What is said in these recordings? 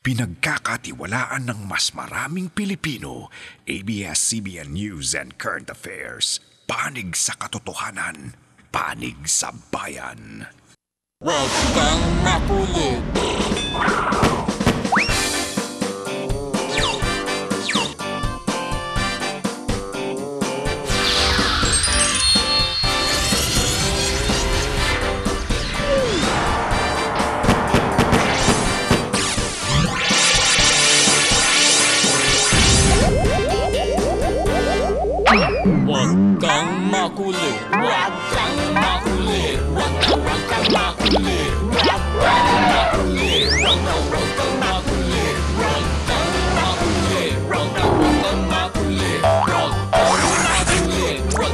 Pinagkakatiwalaan ng mas maraming Pilipino, ABS-CBN News and Current Affairs. Panig sa katotohanan, panig sa bayan. Huwag kang makulit. Huwag kang makulit. Huwag kang makulit. Huwag kang makulit. Huwag kang makulit. Huwag kang makulit. Huwag kang makulit. Huwag kang makulit. Huwag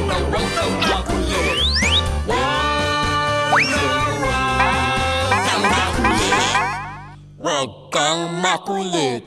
kang makulit. Huwag kang makulit.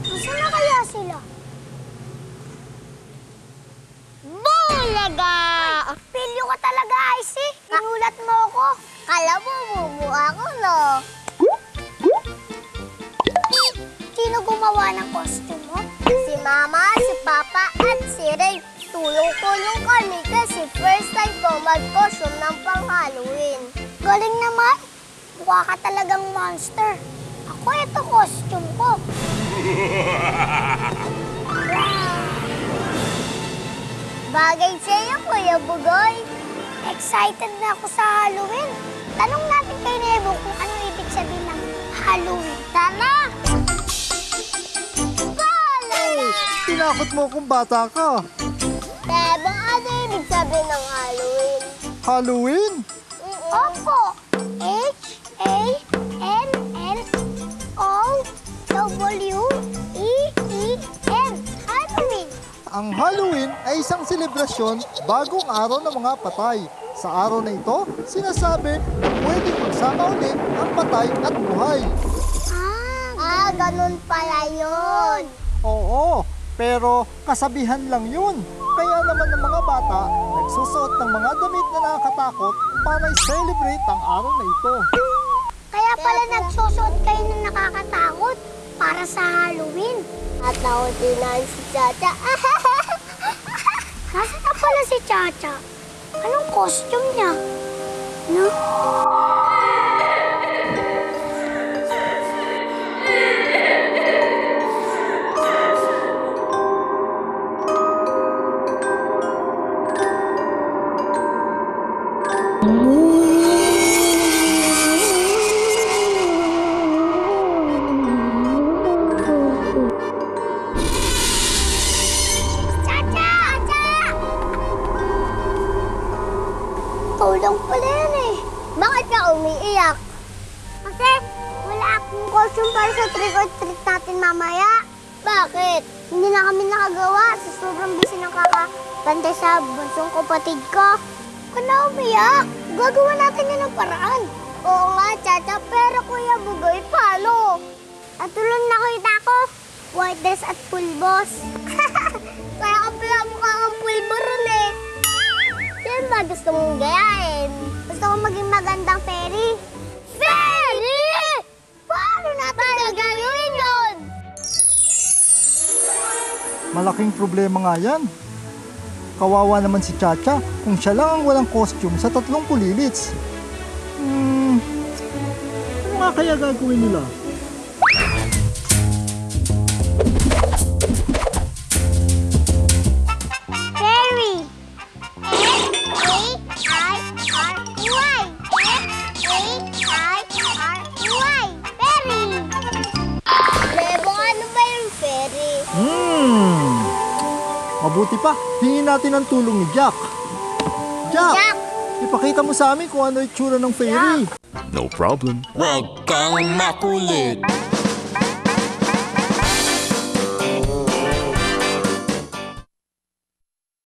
Nasaan na kaya sila? Bulaga! Pilyo ka talaga, Icy. Inulat mo ako. Kala mo, bubu ako, no? Sino gumawa ng costume mo? Si Mama, si Papa, at si Ray. Tulong-tulong kami kasi first time ko mag-costume ng pang-Halloween. Galing naman. Mukha ka talagang monster. Ako, ito costume ko. Bagay sa'yo, Kuya Bugoy. Excited na ako sa Halloween. Tanong natin kay Nebo kung anong ibig sabihin ng Halloween. Tara! Balaga! Tinakot mo kung bata ka. Nebo, ano ibig sabihin ng Halloween? Halloween? Opo. H-A-N-N-O-W-E-E-N. Halloween. Ang Halloween ay isang selebrasyon bagong araw ng mga patay. Sa araw na ito, sinasabi na pwedeng magsama ulit ang patay at buhay. Ganun pala yun. Oo, pero kasabihan lang yun. Kaya naman ng mga bata, nagsusuot ng mga damit na nakakatakot para i-celebrate ang araw na ito. Kaya pala nagsusuot kayo ng nakakatakot para sa Halloween. At ako din si Chacha. Nasaan na pala si Chacha? Anong costume niya? No? Tulong pala yan eh. Bakit ka umiiyak? Kasi wala akong costume para sa trick or treat natin mamaya. Bakit? Hindi na kami nakagawa sa sobrang busy ng kakabantay sa bunsong kapatid ko. Huwag ka na umiyak. Gagawa natin yan ng paraan. Oo nga, Chacha, pero Kuya Bugoy, paano? At tulong nakita ko, white dress at pulbos. Kaya ka pala mukha kang pulbo ron eh. Yan ba gusto mong gayahin? Gusto ko maging magandang fairy. Fairy! Paano natin gagawin yun? Malaking problema nga yan. Kawawa naman si Chacha kung siya lang ang walang costume sa 3 pulilits. Ano nga kaya gagawin nila? Fairy! F-A-I-R-Y! F-A-I-R-Y! Fairy! Lebo, ano ba yung fairy? Mabuti pa, hingin natin ang tulong ni Jack. Jack! Jack! Ipakita mo sa amin kung ano itsura ng fairy. No problem. Huwag kang makulit.